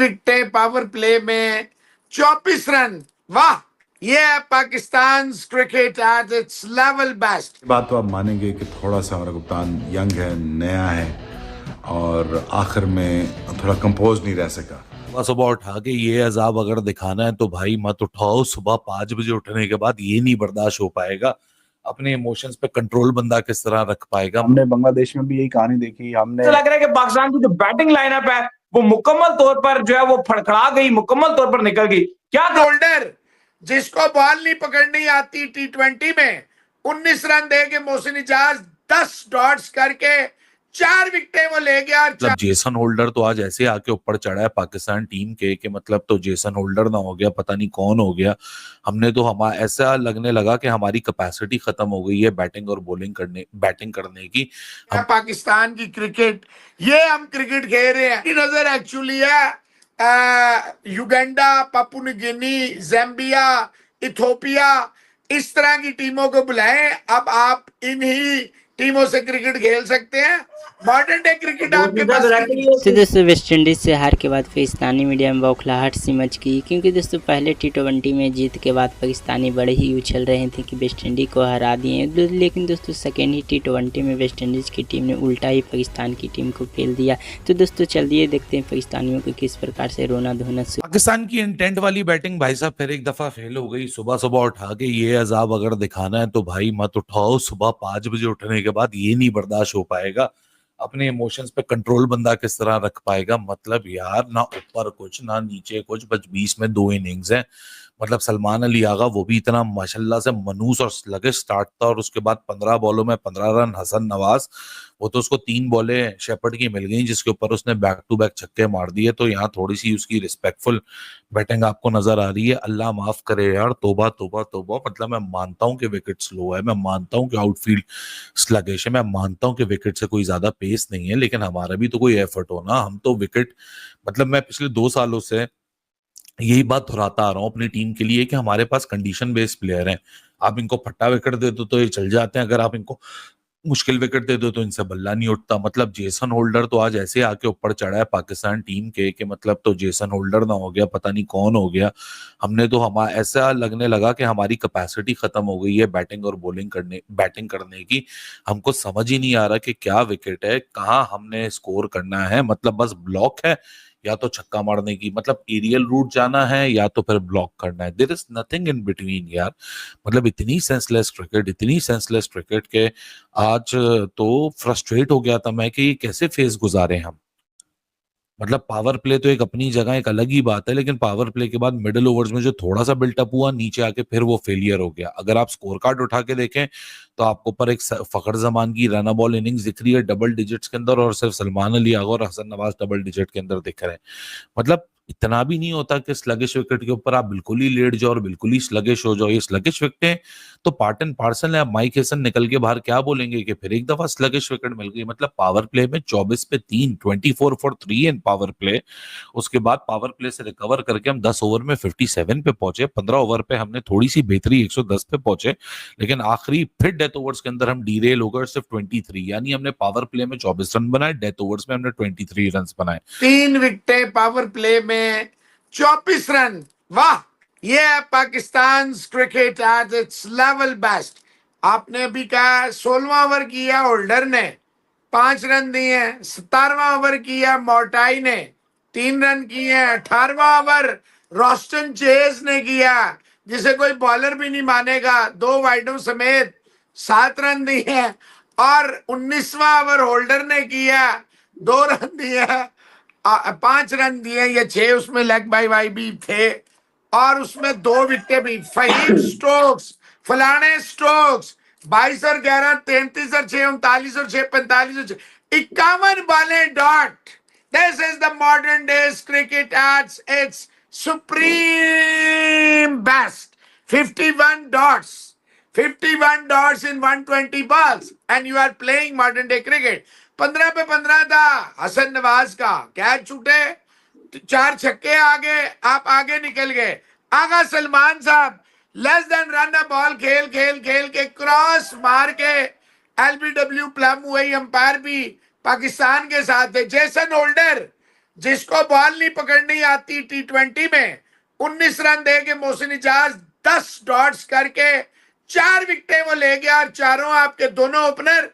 विकेटें power play में 24 run. वाह, ये है Pakistan cricket at it's level best. बात तो आप मानेंगे कि थोड़ा सा हमारा कप्तान यंग है, नया है और आखिर में थोड़ा कंपोज नहीं रह सका। सुबह उठा के ये अजाब अगर दिखाना है तो भाई मत उठाओ। सुबह 5 बजे उठने के बाद ये नहीं बर्दाश्त हो पाएगा। अपने इमोशंस पे कंट्रोल बंदा किस तरह रख पाएगा? हमने बांग्लादेश में भी यही कहानी देखी। हमने लग रहा है कि पाकिस्तान की जो बैटिंग लाइनअप है वो मुकम्मल तौर पर जो है वो फड़खड़ा गई, मुकम्मल तौर पर निकल गई। क्या होल्डर जिसको बॉल नहीं पकड़नी आती T20 में 19 रन दे के मोहसिन इजाज 10 डॉट्स करके 4 विकेटें वो ले गया। मतलब जेसन होल्डर तो आज ऐसे आके ऊपर चढ़ा है पाकिस्तान टीम के कि मतलब तो जेसन होल्डर ना हो गया, पता नहीं कौन हो गया। हमने तो ऐसा लगने लगा कि हमारी कैपेसिटी खत्म हो गई है बैटिंग और बैटिंग करने की। पाकिस्तान की क्रिकेट, ये हम क्रिकेट खेल रहे हैं, नजर एक्चुअली है Uganda, Papua New Guinea, Zambia, Ethiopia, इस तरह की टीमों को बुलाएं। अब आप इन्हीं टीमों से क्रिकेट खेल सकते हैं। मॉडर्न डे क्रिकेट आपके पास। तो दोस्तों वेस्ट इंडीज से हार के बाद पाकिस्तानी मीडिया में बौखलाहट सी मच गई, क्योंकि दोस्तों पहले T20 में जीत के बाद पाकिस्तानी बड़े ही उछल रहे थे कि वेस्ट इंडीज को हरा दिए। लेकिन दोस्तों सेकेंड ही T20 में वेस्ट इंडीज़ की टीम ने उल्टा ही पाकिस्तान की टीम को खेल दिया। तो दोस्तों चलिए देखते हैं पाकिस्तानियों को किस प्रकार से रोना धोना। पाकिस्तान की इंटेंट वाली बैटिंग भाई साहब फिर एक दफा फेल हो गई। सुबह सुबह उठा के ये अजाब अगर दिखाना है तो भाई मत उठाओ। सुबह 5 बजे उठने के बाद ये नहीं बर्दाश्त हो पाएगा। अपने इमोशंस पे कंट्रोल बंदा किस तरह रख पाएगा? मतलब यार, ना ऊपर कुछ ना नीचे कुछ, बस 20 में 2 इनिंग्स हैं। मतलब सलमान अली आगा वो भी इतना माशाल्लाह से मनूस और स्लगिश स्टार्ट था, और उसके बाद 15 बॉलों में 15 रन। हसन नवाज, वो तो उसको 3 बॉलें शेपर्ड की मिल गई जिसके ऊपर उसने बैक टू बैक छक्के मार दिए। तो यहाँ थोड़ी सी उसकी रिस्पेक्टफुल बैटिंग आपको नजर आ रही है। अल्लाह माफ करे यार, तोबा तोबा तोबा। मतलब मैं मानता हूँ कि विकेट स्लो है, मैं मानता हूँ कि आउटफील्ड स्लगिश है, मैं मानता हूँ कि विकेट से कोई ज्यादा पेस नहीं है, लेकिन हमारा भी तो कोई एफर्ट हो ना। हम तो विकेट, मतलब मैं पिछले 2 सालों से यही बात दोहराता आ रहा हूँ अपनी टीम के लिए कि हमारे पास कंडीशन बेस्ड प्लेयर हैं। आप इनको फट्टा विकेट दे दो तो ये चल जाते हैं, अगर आप इनको मुश्किल विकेट दे दो तो इनसे बल्ला नहीं उठता। मतलब जेसन होल्डर तो आज ऐसे आके ऊपर चढ़ा है पाकिस्तान टीम के कि मतलब तो जेसन होल्डर ना हो गया, पता नहीं कौन हो गया। हमने तो ऐसा लगने लगा कि हमारी कैपेसिटी खत्म हो गई है बैटिंग और बैटिंग करने की। हमको समझ ही नहीं आ रहा कि क्या विकेट है, कहाँ हमने स्कोर करना है। मतलब बस ब्लॉक है या तो छक्का मारने की, मतलब एरियल रूट जाना है या तो फिर ब्लॉक करना है। There is nothing in between यार। मतलब इतनी सेंसलेस क्रिकेट के आज तो फ्रस्ट्रेट हो गया था मैं कि कैसे फेस गुजारे हम। मतलब पावर प्ले तो एक अपनी जगह एक अलग ही बात है, लेकिन पावर प्ले के बाद मिडिल ओवर्स में जो थोड़ा सा बिल्टअप हुआ, नीचे आके फिर वो फेलियर हो गया। अगर आप स्कोर कार्ड उठा के देखें तो आपको ऊपर एक फखर जमान की रन बॉल इनिंग्स दिख रही है डबल डिजिट्स के अंदर, और सिर्फ सलमान अली आगा और हसन नवाज डबल डिजिट के अंदर दिख रहे हैं। मतलब इतना भी नहीं होता कि स्लगिश विकेट के ऊपर आप बिल्कुल ही लेट जाओ और बिल्कुल ही स्लगिश हो जाओ। ये स्लगिश विकेटें तो पार्ट एंड पार्सल है। माइक हेसन निकल के बाहर क्या बोलेंगे कि फिर एक दफा स्लगिश विकेट मिल गई। मतलब पावर प्ले में 24 पे 3, 24 फॉर 3 इन पावर प्ले। उसके बाद पावर प्ले से रिकवर करके हम 10 ओवर में 57 पे पहुंचे। 15 ओवर पे हमने थोड़ी सी बेहतरी 110 पे पहुंचे, लेकिन आखिरी फिर डेथ ओवर्स के अंदर हम डीरेल हो गए सिर्फ 23। यानी हमने पावर प्ले में 24 रन बनाए, डेथ ओवर्स में हमने 23 रन बनाए। 3 विकेटें पावर प्ले में 24 रन। वाह, ये है Pakistan cricket at it's level best. आपने अभी कहा 16वां ओवर किया होल्डर ने 5 रन दिए हैं, 17वां ओवर किया मोर्टाई ने 3 रन किए हैं, 18वां ओवर रोस्टन चेज ने किया जिसे कोई बॉलर भी नहीं मानेगा, 2 वाइडों समेत 7 रन दिए हैं, और 19वां ओवर होल्डर ने किया 2 रन दिए, 5 रन दिए या 6, उसमें लेग बाई वाई भी थे, और उसमें 2 विकेट भी। फहीम स्टोक्स, फलाने स्टोक्स 22 और 11, 33 और 6, 39 और 6, 45 और 6, 51 बालें dot. This is the modern days cricket at its supreme best. 51 dots, 51 dots in 120 balls and you are playing modern day cricket. 15 पे 15 था हसन नवाज का, कैच छूटे, 4 छक्के आगे, आप आगे निकल गए। आगा सलमान साहब less than run a ball खेल के क्रॉस मार के एलबीडब्ल्यू प्लम हुई। अंपायर भी पाकिस्तान के साथ थे। जेसन होल्डर जिसको बॉल नहीं पकड़नी आती T20 में 19 रन दे के मोहसिन इजाज 10 डॉट्स करके 4 विकेटें वो ले गया, और चारों आपके दोनों opener.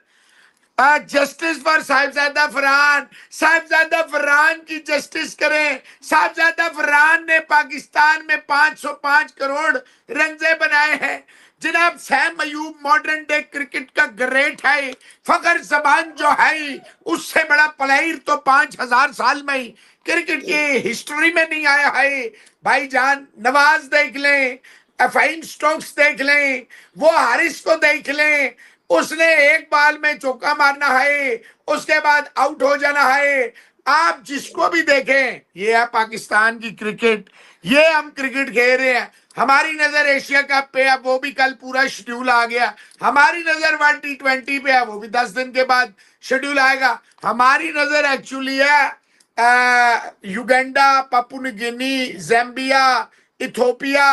Justice for Sahibzada Farhan, Sahibzada Farhan की जस्टिस करें। साहिबजादा फरहान ने पाकिस्तान में 505 करोड़ रंजे बनाए हैं। जनाब Sam Ayub modern day cricket का ग्रेट है, फखर जबान जो है उससे बड़ा प्लेयर तो 5000 साल में ही क्रिकेट की हिस्ट्री में नहीं आया है। भाईजान नवाज देख लें, फहीम स्टोक्स देख लें, वो हारिस को देख लें, उसने एक बॉल में चौका मारना है, उसके बाद आउट हो जाना है। आप जिसको भी देखें, ये है पाकिस्तान की क्रिकेट, ये हम क्रिकेट खेल रहे हैं। हमारी नजर एशिया कप पे है, वो भी कल पूरा शेड्यूल आ गया। हमारी नजर 1 T20 पे है, वो भी 10 दिन के बाद शेड्यूल आएगा। हमारी नजर एक्चुअली है Uganda, Papua New Guinea, Zambia, Ethiopia,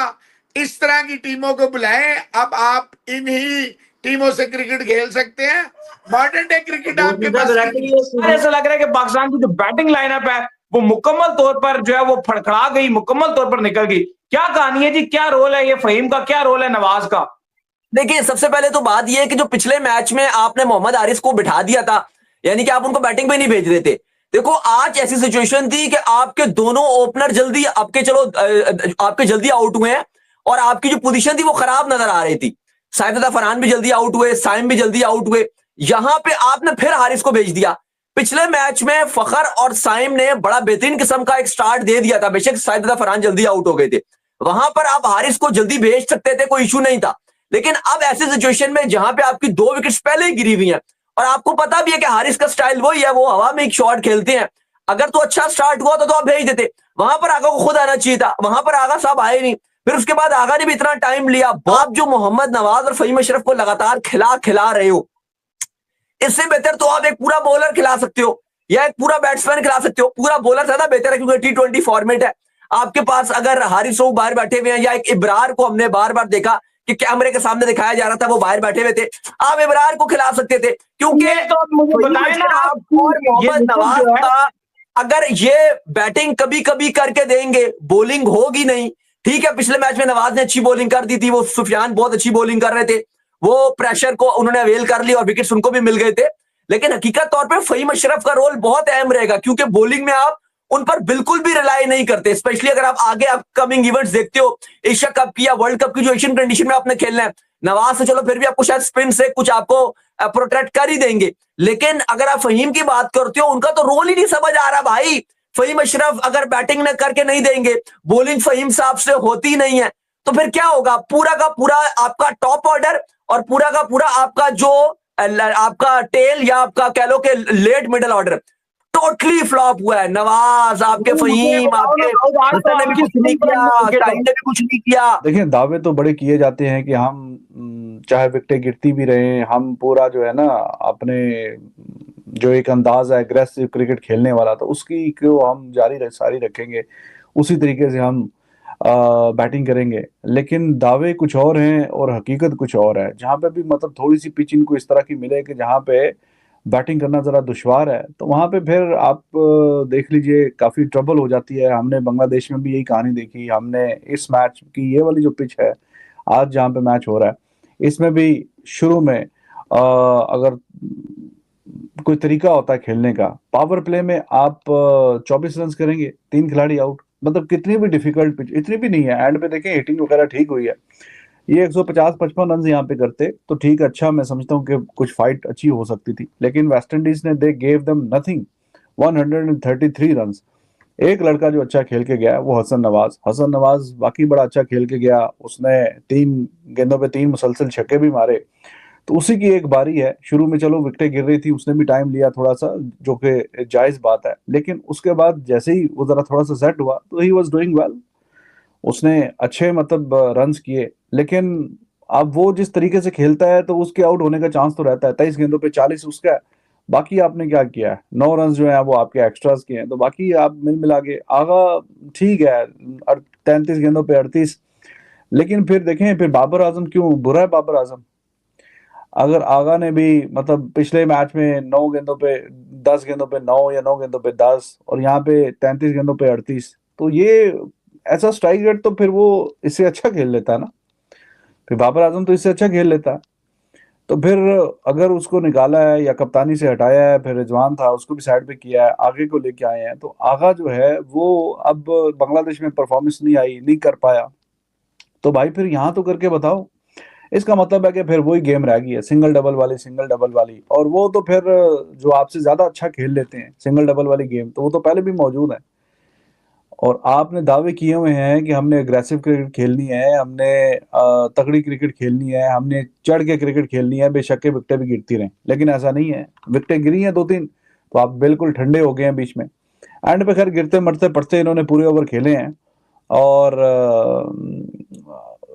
इस तरह की टीमों को बुलाएं। अब आप इन्हीं टीमों से क्रिकेट खेल सकते हैं। मॉडर्न डे क्रिकेट आपके पास ऐसा लग रहा है कि पाकिस्तान की जो बैटिंग लाइनअप है वो मुकम्मल तौर पर जो है वो फड़खड़ा गई, मुकम्मल तौर पर निकल गई। क्या कहानी है जी, क्या रोल है ये फहीम का, क्या रोल है नवाज का? देखिए, सबसे पहले तो बात यह है कि जो पिछले मैच में आपने मोहम्मद हारिस को बिठा दिया था, यानी कि आप उनको बैटिंग पे नहीं भेज रहे थे। देखो, आज ऐसी सिचुएशन थी कि आपके दोनों ओपनर जल्दी आपके जल्दी आउट हुए हैं, और आपकी जो पोजीशन थी वो खराब नजर आ रही थी। साहिबजादा फरहान भी जल्दी आउट हुए, साइम भी जल्दी आउट हुए। यहां पे आपने फिर हारिस को भेज दिया। पिछले मैच में फखर और साइम ने बड़ा बेहतरीन किस्म का एक स्टार्ट दे दिया था, बेशक साहिबजादा फरहान जल्दी आउट हो गए थे। वहां पर आप हारिस को जल्दी भेज सकते थे, कोई इशू नहीं था। लेकिन अब ऐसी सिचुएशन में जहां पे आपकी 2 विकेट्स पहले ही गिरी हुई हैं, और आपको पता भी है कि हारिस का स्टाइल वही है, वो हवा में एक शॉट खेलते हैं। अगर तो अच्छा स्टार्ट हुआ तो आप भेज देते। वहां पर आगा को खुद आना चाहिए था, वहां पर आगा साहब आए नहीं। फिर उसके बाद आगा ने भी इतना टाइम लिया। आप जो मोहम्मद नवाज और फहीम अशरफ को लगातार खिला रहे हो, इससे बेहतर तो आप एक पूरा बॉलर खिला सकते हो या एक पूरा बैट्समैन खिला सकते हो। पूरा बॉलर ज्यादा बेहतर है, क्योंकि T20 फॉर्मेट है आपके पास। अगर हारिस हो बाहर बैठे हुए हैं, या एक इब्रार को हमने बार बार देखा कि कैमरे के सामने दिखाया जा रहा था, वो बाहर बैठे हुए थे, आप इब्रार को खिला सकते थे। क्योंकि तो मुझे बताएं ना आप, और मोहम्मद नवाज का अगर ये बैटिंग कभी कभी करके देंगे, बॉलिंग होगी नहीं। ठीक है, पिछले मैच में नवाज ने अच्छी बॉलिंग कर दी थी, वो सुफियान बहुत अच्छी बॉलिंग कर रहे थे, वो प्रेशर को उन्होंने अवेल कर लिया और विकेट्स उनको भी मिल गए थे। लेकिन हकीकत तौर पे फहीम अशरफ का रोल बहुत अहम रहेगा, क्योंकि बॉलिंग में आप उन पर बिल्कुल भी रिलाई नहीं करते। स्पेशली अगर आप आगे अपकमिंग इवेंट्स देखते हो, एशिया कप की या वर्ल्ड कप की जो एशियन कंडीशन में आपने खेलना है, नवाज से चलो फिर भी आपको शायद स्पिन से कुछ आपको प्रोटेक्ट कर ही देंगे। लेकिन अगर आप फहीम की बात करते हो, उनका तो रोल ही नहीं समझ आ रहा भाई। फहीम अशरफ अगर बैटिंग न करके नहीं देंगे, बॉलिंग फहीम साहब से होती नहीं है, तो फिर क्या होगा? पूरा का पूरा आपका टॉप ऑर्डर और पूरा का पूरा आपका जो आपका टेल या आपका कह लो कि late middle order totally flop हुआ है। नवाज, आपके फहीम, आपके हसन ने भी कुछ नहीं किया, साइम ने भी कुछ नहीं किया। देखिए, दावे तो बड़े किए जाते हैं कि हम चाहे विकेटें गिरती भी रहे, हम पूरा जो है ना अपने जो एक अंदाज है एग्रेसिव क्रिकेट खेलने वाला, तो उसकी को हम सारी रखेंगे, उसी तरीके से हम बैटिंग करेंगे। लेकिन दावे कुछ और हैं और हकीकत कुछ और है। जहां पे भी मतलब थोड़ी सी पिच इनको इस तरह की मिले कि जहां पे बैटिंग करना जरा दुश्वार है, तो वहां पे फिर आप देख लीजिए काफी ट्रबल हो जाती है। हमने बांग्लादेश में भी यही कहानी देखी। हमने इस मैच की ये वाली जो पिच है आज जहाँ पे मैच हो रहा है, इसमें भी शुरू में अगर कोई तरीका होता है खेलने का, पावर प्ले में आप 24 रन करेंगे, 3 खिलाड़ी आउट, मतलब कितनी भी डिफिकल्ट पिच, इतनी भी नहीं है। एंड पे देखें हिटिंग वगैरह ठीक हुई है। ये 150-55 रन यहाँ पे करते तो ठीक, अच्छा मैं समझता हूँ कि कुछ फाइट अच्छी हो सकती थी। लेकिन वेस्ट इंडीज ने they gave them nothing, 133 run. एक लड़का जो अच्छा खेल के गया वो हसन नवाज बाकी बड़ा अच्छा खेल के गया। उसने 3 गेंदों पे 3 मुसलसल छक्के भी मारे। तो उसी की एक बारी है। शुरू में चलो विकेटें गिर रही थी, उसने भी टाइम लिया थोड़ा सा, जो कि जायज बात है। लेकिन उसके बाद जैसे ही वो जरा थोड़ा सा सेट हुआ तो ही वाज डूइंग वेल, उसने अच्छे मतलब रन्स किए। लेकिन अब वो जिस तरीके से खेलता है तो उसके आउट होने का चांस तो रहता है। 23 गेंदों पे 40 उसका है। बाकी आपने क्या किया है, 9 रन जो है वो आपके एक्स्ट्रास के हैं। तो बाकी आप मिला के आगा ठीक है, 33 गेंदों पे 38। लेकिन फिर देखें, फिर बाबर आजम क्यों बुरा है? बाबर आजम अगर आगा ने भी मतलब पिछले मैच में 9 गेंदों पे 10 गेंदों पे 9 या 9 गेंदों पे 10 और यहाँ पे 33 गेंदों पे 38, तो ये ऐसा स्ट्राइक रेट तो फिर वो इससे अच्छा खेल लेता है ना, फिर बाबर आजम तो इससे अच्छा खेल लेता है। तो फिर अगर उसको निकाला है या कप्तानी से हटाया है, फिर रिजवान था उसको भी साइड पे किया है, आगे को लेके आए हैं, तो आगा जो है वो अब बांग्लादेश में परफॉर्मेंस नहीं आई, नहीं कर पाया, तो भाई फिर यहाँ तो करके बताओ। इसका मतलब है कि फिर वही गेम रह गई है, सिंगल डबल वाली, और वो तो फिर जो आपसे ज्यादा अच्छा खेल लेते हैं सिंगल डबल वाली गेम, तो वो तो पहले भी मौजूद है। और आपने दावे किए हुए हैं कि हमने अग्रेसिव क्रिकेट खेलनी है, हमने तगड़ी क्रिकेट खेलनी है, हमने चढ़ के क्रिकेट खेलनी है, बेशक के विकेटें भी गिरती रहें, लेकिन ऐसा नहीं है। विकेटें गिरी हैं 2-3 तो आप बिल्कुल ठंडे हो गए हैं बीच में। एंड पे खैर गिरते मरते पड़ते इन्होंने पूरे ओवर खेले हैं, और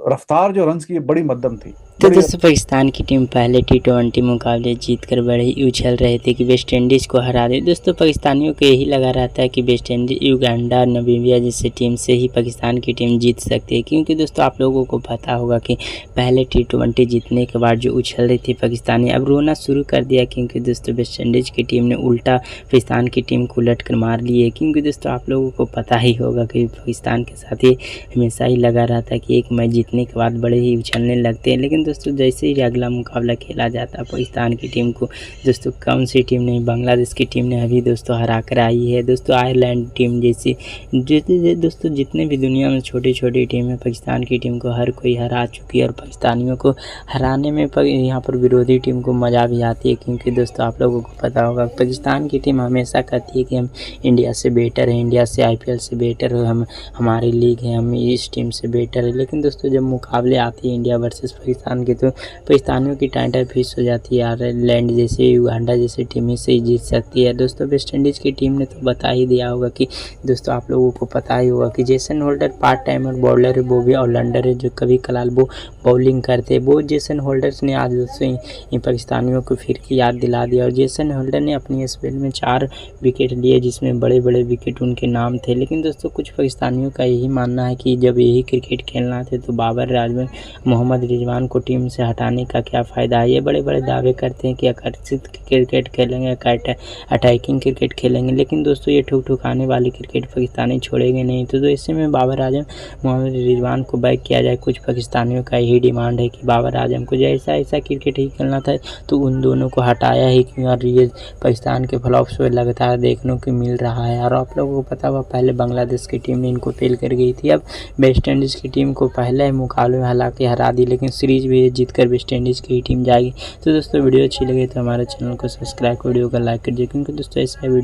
रफ्तार जो रन्स की है बड़ी मध्यम थी। तो दोस्तों पाकिस्तान की टीम पहले T20 मुकाबले जीतकर बड़े ही उछल रहे थे कि वेस्ट इंडीज़ को हरा दे। दोस्तों पाकिस्तानियों को यही लगा रहता है कि वेस्ट इंडीज, युगांडा, नामीबिया जैसे टीम से ही पाकिस्तान की टीम जीत सकती है, क्योंकि दोस्तों आप लोगों को पता होगा कि पहले T20 जीतने के बाद जो उछल रही थी पाकिस्तानी, अब रोना शुरू कर दिया, क्योंकि दोस्तों वेस्ट इंडीज़ की टीम ने उल्टा पाकिस्तान की टीम को उलट कर मार ली है। क्योंकि दोस्तों आप लोगों को पता ही होगा कि पाकिस्तान के साथ ही हमेशा ही लगा रहता है कि एक मैच जीतने के बाद बड़े ही उछलने लगते हैं, लेकिन दोस्तों जैसे ही अगला मुकाबला खेला जाता है पाकिस्तान की टीम को, दोस्तों कौन सी टीम नहीं, बांग्लादेश की टीम ने अभी दोस्तों हरा कर आई है। दोस्तों आयरलैंड टीम जैसी दोस्तों जितने भी दुनिया में छोटी छोटी टीम है, पाकिस्तान की टीम को हर कोई हरा चुकी है, और पाकिस्तानियों को हराने में यहाँ पर विरोधी टीम को मज़ा भी आती है। क्योंकि दोस्तों आप लोगों को पता होगा पाकिस्तान की टीम हमेशा कहती है कि हम इंडिया से बेटर है, इंडिया से IPL से बेटर है, हम हमारी लीग है, हम इस टीम से बेटर है, लेकिन दोस्तों जब मुकाबले आती है इंडिया वर्सेस पाकिस्तान के, तो पाकिस्तानियों की टाइटर फिश हो जाती है। आयरलैंड जैसे, युगांडा जैसी टीम से ही जीत सकती है। दोस्तों वेस्ट इंडीज़ की टीम ने तो बता ही दिया होगा कि दोस्तों आप लोगों को पता ही होगा कि Jason holder part timer bowler है, वो भी ऑलराउंडर है, जो कभी कलाल वो बॉलिंग करते हैं। वो जेसन होल्डर्स ने आज दोस्तों इन पाकिस्तानियों को फिर की याद दिला दिया, और जेसन होल्डर ने अपनी स्पेल में 4 विकेट लिए, जिसमें बड़े बड़े विकेट उनके नाम थे। लेकिन दोस्तों कुछ पाकिस्तानियों का यही मानना है कि जब यही क्रिकेट खेलना थे तो बाबर आजम, मोहम्मद रिजवान को टीम से हटाने का क्या फ़ायदा है। ये बड़े बड़े दावे करते हैं कि आकर्षित क्रिकेट खेलेंगे, अटैकिंग क्रिकेट खेलेंगे, लेकिन दोस्तों ये ठुकाने वाली क्रिकेट पाकिस्तानी छोड़ेंगे नहीं। तो ऐसे में बाबर आजम, मोहम्मद रिजवान को बैक किया जाए। कुछ पाकिस्तानियों का यही डिमांड है कि बाबर आजम को जैसा ऐसा क्रिकेट ही खेलना था तो उन दोनों को हटाया ही क्यों, और ये पाकिस्तान के फ्लॉप्स में लगातार देखने को मिल रहा है। और आप लोगों को पता हुआ पहले बांग्लादेश की टीम ने इनको फेल कर गई थी, अब वेस्ट इंडीज़ की टीम को पहले मुकाबले में हालांकि हरा दी, लेकिन सीरीज भी जीतकर वेस्ट इंडीज़ की टीम जाएगी। तो दोस्तों वीडियो अच्छी लगी तो हमारे चैनल को सब्सक्राइब, वीडियो को लाइक कर दीजिए, क्योंकि दोस्तों ऐसा वीडियो